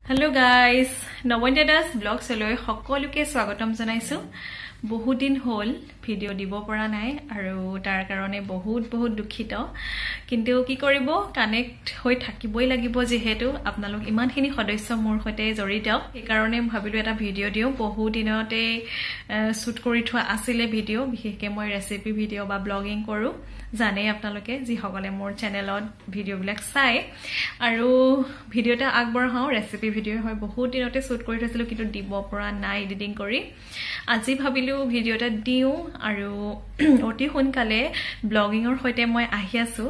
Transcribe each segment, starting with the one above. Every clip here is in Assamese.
Hello guys, Nabanita Das Vlogs লৈ সকলোকে স্বাগতম জনাইছো। বহুত দিন হল ভিডিও দিব পৰা নাই আৰু তাৰ কাৰণে বহুত দুখিত। কিন্তু কি কৰিব কানেক্ট হৈ থাকিবই লাগিব যেহেতু আপোনালোক ইমানখিনি সদস্য মোৰ সৈতে জড়িত। এই কাৰণে ভাবিলো এটা ভিডিও দিও। বহুত দিনতে শুট কৰি থোৱা আছিল ভিডিও, বিশেষকৈ মই ৰেচিপি ভিডিও বা ব্লগিং কৰো। জানে আপোনালোকে যি সকলে মোৰ চেনেলত ভিডিও বিলাক চাই আৰু ভিডিওটা আগবঢ়াও ৰেচিপি ভিডিও হয়। বহুত দিনতে শুট কৰি থৈছিলো কিন্তু দিব পৰা নাই এডিটিং কৰি। আজি ভাবিলো ভিডিওটা দিও আৰু অতি সোনকালে ব্লগিংৰ সৈতে মই আহি আছো।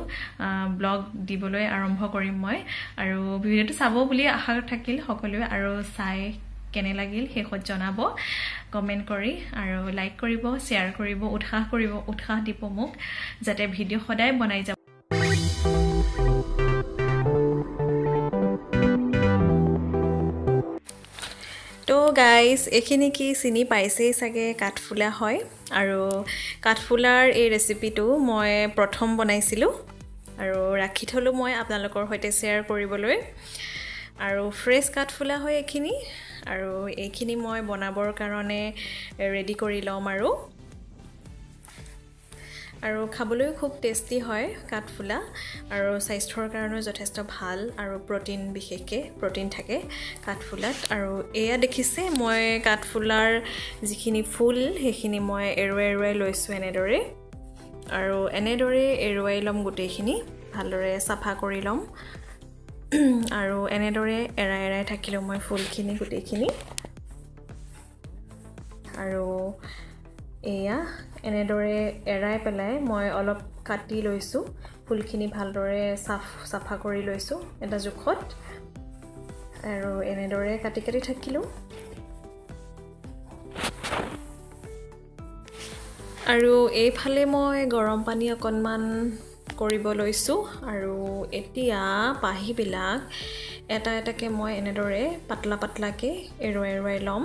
ব্লগ দিবলৈ আৰম্ভ কৰিম মই আৰু ভিডিওটো চাব বুলি আশা থাকিল সকলোৱে আৰু চাই কেনে লাগিল হেখত জনাব কমেন্ট কৰি আৰু লাইক কৰিব, শেয়াৰ কৰিব, উৎসাহ দিব মোক যাতে ভিডিও সদায় বনাই যাব। তো গাইস এখিনি কি চিনি পাইছেই চাগে কাঠফুলা হয় আৰু কাঠফুলাৰ এই ৰেচিপিটো মই প্ৰথম বনাইছিলো আৰু ৰাখি থলো মই আপোনালোকৰ সৈতে শেয়াৰ কৰিবলৈ। আৰু ফ্ৰেছ কাঠফুলা হয় এখিনি আৰু এইখিনি মই বনাবৰ কাৰণে ৰেডি কৰি লম আৰু খাবলৈ খুব টেস্টি হয় কাঠফুলা আৰু স্বাস্থ্যৰ কাৰণে যথেষ্ট ভাল আৰু প্ৰটিন বিশেষকৈ প্ৰটিন থাকে কাঠফুলাত। আৰু এয়া দেখিছে মই কাঠফুলাৰ যিখিনি ফুল সেইখিনি মই এৰুৱাই লৈছো এনেদৰে আৰু এনেদৰে এৰুৱাই লম গোটেইখিনি ভালদৰে সাফা কৰি লম আৰু এনেদৰে এৰাই থাকিলো মই ফুলখিনি গোটেইখিনি আৰু এয়া এনেদৰে এৰাই পেলাই মই অলপ কাটি লৈছো ফুলখিনি ভালদৰে সাফা কৰি লৈছো এটা জোখত আৰু এনেদৰে কাটি থাকিলো আৰু এইফালে মই গৰম পানী অকনমান কৰিব লৈছো আৰু এতিয়া পাহিবিলাক এটা এটাকে মই এনেদৰে পাতলাকে এৰুৱাই লম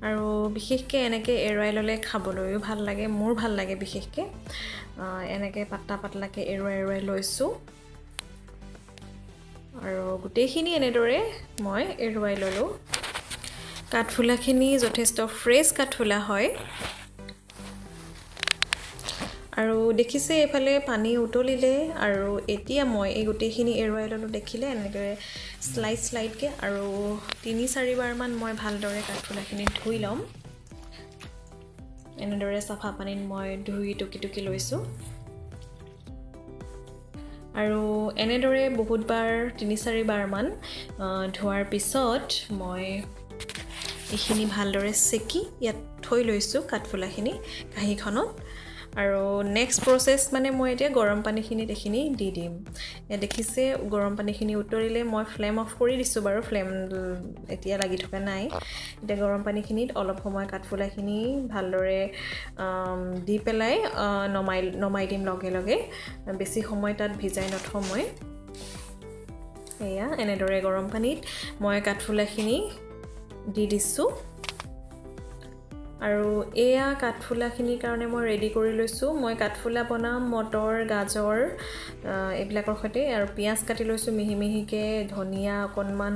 আৰু বিশেষকৈ এনেকৈ এৰুৱাই ললে খাবলৈও ভাল লাগে, মোৰ ভাল লাগে বিশেষকৈ এনেকৈ পাতলাকে এৰুৱাই লৈছো আৰু গোটেইখিনি এনেদৰে মই এৰুৱাই ললো। কাঠফুলাখিনি যথেষ্ট ফ্ৰেছ কাঠফুলা হয় আৰু দেখিছে এইফালে পানী উতলিলে আৰু এতিয়া মই এই গোটেইখিনি এৰুৱাই ললো দেখিলে এনেদৰে স্লাইডকে আৰু 3-4 বাৰ মান মই ভালদৰে কাঠফুলাখিনি ধুই লম। এনেদৰে সাফা পানীত মই ধুই টুকি লৈছো আৰু এনেদৰে বহুতবাৰ 3-4 বাৰ মান ধোৱাৰ পিছত মই এইখিনি ভালদৰে সেকি ইয়াত থৈ লৈছো কাঠফুলাখিনি কাহিখনত আৰু নেক্সট প্ৰসেস মানে মই এতিয়া গৰম পানীখিনিত এখিনি দি দিম। এ দেখিছে গৰম পানীখিনি উতলিলে মই ফ্লেম অফ কৰি দিছো বাৰু, ফ্লেম এতিয়া লাগি থকা নাই। এতিয়া গৰম পানীখিনিত অলপ সময় কাঠফুলাখিনি ভালদৰে দি পেলাই নমাই দিম লগে বেছি সময় তাত ভিজাই নথওঁ মই। এয়া এনেদৰে গৰম পানীত মই কাঠফুলাখিনি দি দিছো আৰু এয়া কাঠফুলাখিনিৰ কাৰণে মই ৰেডি কৰি লৈছো। মই কাঠফুলা বনাম মটৰ, গাজৰ এইবিলাকৰ সৈতে আৰু পিয়াজ কাটি লৈছো মিহিকে, ধনিয়া অকনমান,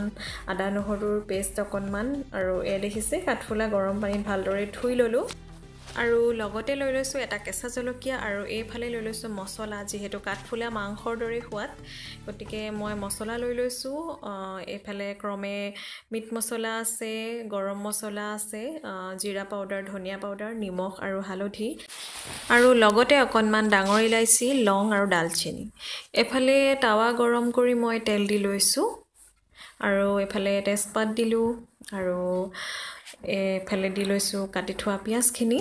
আদা নহৰুৰ পেষ্ট অকনমান আৰু এ দেখিছে কাঠফুলা গৰম পানীত ভালদৰে ধুই ললো আৰু লগতে লৈ লৈছো এটা কেঁচা জলকীয়া আৰু এইফালে লৈ লৈছো মছলা। যিহেতু কাঠফুলা মাংসৰ দৰে সোৱাদ গতিকে মই মছলা লৈ লৈছো। এইফালে ক্ৰমে মিট মছলা আছে, গৰম মছলা আছে, জিৰা পাউডাৰ, ধনিয়া পাউডাৰ, নিমখ আৰু হালধি আৰু লগতে অকনমান ডাঙৰ ইলাইচি, লং আৰু ডালচেনি। এফালে তাৱা গৰম কৰি মই তেল দি লৈছো আৰু এফালে তেজপাত দিলো আৰু এফালে দি লৈছো কাটি থোৱা পিয়াজখিনি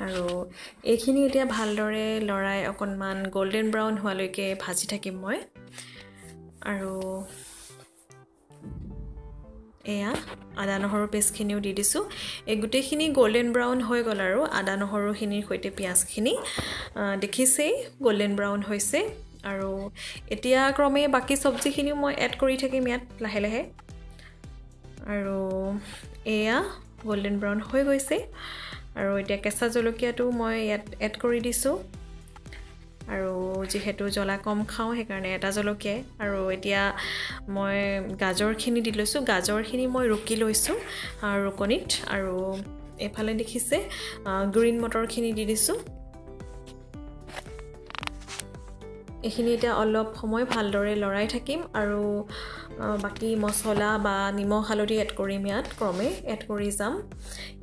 আৰু এইখিনি এতিয়া ভালদৰে লৰাই অকনমান গোল্ডেন ব্ৰাউন হোৱালৈকে ভাজি থাকিম মই আৰু এয়া আদা নহৰু পেষ্টখিনিও দি দিছো। এই গোটেইখিনি গোল্ডেন ব্ৰাউন হৈ গল আৰু আদা নহৰুখিনিৰ সৈতে পিয়াজখিনি দেখিছেই গোল্ডেন ব্ৰাউন হৈছে আৰু এতিয়া ক্ৰমে বাকি সবজিখিনিও মই এড কৰি থাকিম ইয়াত লাহে আৰু এয়া গোল্ডেন ব্ৰাউন হৈ গৈছে আৰু এতিয়া কেঁচা জলকীয়াটো মই ইয়াত এড কৰি দিছো আৰু যেহেতু জ্বলা কম খাওঁ সেইকাৰণে এটা জলকীয়া আৰু এতিয়া মই গাজৰখিনি দি লৈছোঁ গাজৰখিনি মই ৰুকি লৈছোঁ ৰুকনিত আৰু এফালে দেখিছে গ্ৰীণ মটৰখিনি দি দিছোঁ এইখিনি এতিয়া অলপ সময় ভালদৰে লৰাই থাকিম আৰু বাকি মছলা বা নিমখ হালধি এড কৰিম ইয়াত ক্ৰমে এড কৰি যাম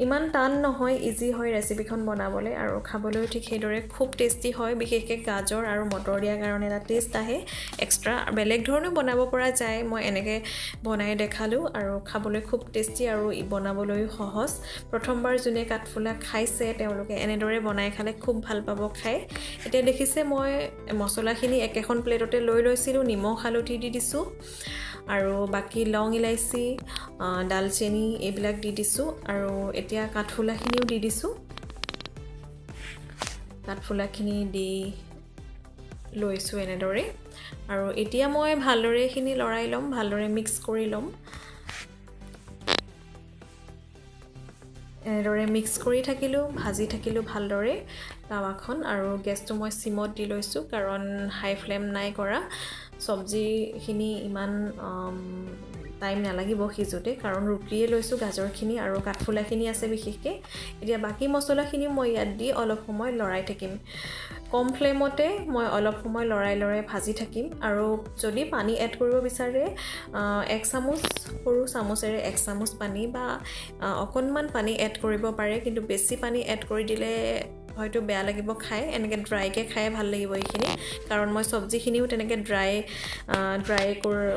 ইমান টান নহয় ইজি হয় ৰেচিপিখন বনাবলৈ আৰু খাবলৈ ঠিক সেইদৰে খুব টেষ্টি হয় বিশেষকৈ গাজৰ আৰু মটৰ দিয়াৰ কাৰণে এটা টেষ্ট আহে এক্সট্ৰা বেলেগ ধৰণেও বনাব পৰা যায় মই এনেকৈ বনাই দেখালোঁ আৰু খাবলৈ খুব টেষ্টি আৰু বনাবলৈ সহজ প্ৰথমবাৰ যোনে কাঠফুলা খাইছে তেওঁলোকে এনেদৰে বনাই খালে খুব ভাল পাব খাই এতিয়া দেখিছে মই মছলাখিনি একেখন প্লেটতে লৈ লৈছিলোঁ নিমখ হালধি দি দিছোঁ আৰু বাকি লং ইলাইচি দালচেনি এইবিলাক দি দিছোঁ আৰু এতিয়া কাঠফুলাখিনিও দি দিছোঁ কাঠফুলাখিনি দি লৈছোঁ এনেদৰে আৰু এতিয়া মই ভালদৰে এইখিনি লৰাই ল'ম ভালদৰে মিক্স কৰি ল'ম এনেদৰে মিক্স কৰি থাকিলোঁ ভাজি থাকিলোঁ ভালদৰে তাৱাখন আৰু গেছটো মই সিমত দি লৈছোঁ কাৰণ হাই ফ্লেম নাই কৰা সবজিখিনি ইমান টাইম নালাগিব সিজোতে কাৰণ ৰুকিয়ে লৈছোঁ গাজৰখিনি আৰু কাঠফুলাখিনি আছে বিশেষকৈ এতিয়া বাকি মছলাখিনি মই ইয়াত দি অলপ সময় লৰাই থাকিম কম ফ্লেমতে মই অলপ সময় লৰাই ভাজি থাকিম আৰু যদি পানী এড কৰিব বিচাৰে 1 চামুচ সৰু চামুচেৰে 1 চামুচ পানী বা অকণমান পানী এড কৰিব পাৰে কিন্তু বেছি পানী এড কৰি দিলে হয়তো বেয়া লাগিব খাই এনেকৈ ড্ৰাইকৈ খাই ভাল লাগিব এইখিনি কাৰণ মই সবজিখিনিও তেনেকৈ ড্ৰাই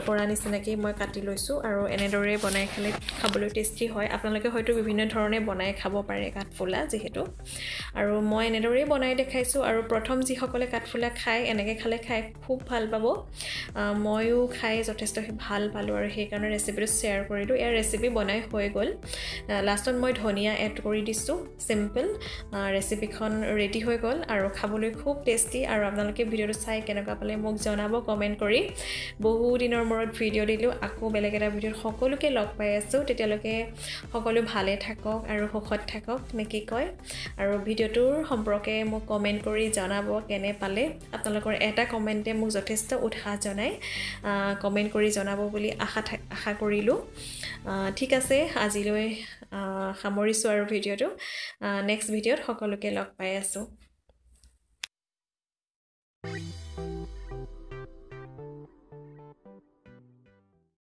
কৰা নিচিনাকৈ মই কাটি লৈছোঁ আৰু এনেদৰে বনাই খালে খাবলৈ টেষ্টি হয় আপোনালোকে হয়তো বিভিন্ন ধৰণে বনাই খাব পাৰে কাঠফুলা যিহেতু আৰু মই এনেদৰেই বনাই দেখাইছোঁ আৰু প্ৰথম যিসকলে কাঠফুলা খায় এনেকৈ খালে খাই খুব ভাল পাব ময়ো খাই যথেষ্ট ভাল পালোঁ আৰু সেইকাৰণে ৰেচিপিটো শ্বেয়াৰ কৰিলোঁ ইয়াৰ ৰেচিপি বনাই হৈ গ'ল লাষ্টত মই ধনিয়া এড কৰি দিছোঁ চিম্পল ৰেচিপিখন ৰেডি হৈ গ'ল আৰু খাবলৈ খুব টেষ্টি আৰু আপোনালোকে ভিডিঅ'টো চাই কেনেকুৱা পালে মোক জনাব কমেণ্ট কৰি বহু দিনৰ মূৰত ভিডিঅ' দিলোঁ আকৌ বেলেগ এটা ভিডিঅ'ত সকলোকে লগ পাই আছোঁ তেতিয়ালৈকে সকলো ভালে থাকক আৰু সুখত থাকক নে কি কয় আৰু ভিডিঅ'টোৰ সম্পৰ্কে মোক কমেণ্ট কৰি জনাব কেনে পালে আপোনালোকৰ এটা কমেণ্টে মোক যথেষ্ট উৎসাহ জনায় কমেণ্ট কৰি জনাব বুলি আশা কৰিলোঁ ঠিক আছে আজিলৈ সামৰিছোঁ আৰু ভিডিঅ'টো নেক্সট ভিডিঅ'ত সকলোকে লগ পাই আছোঁ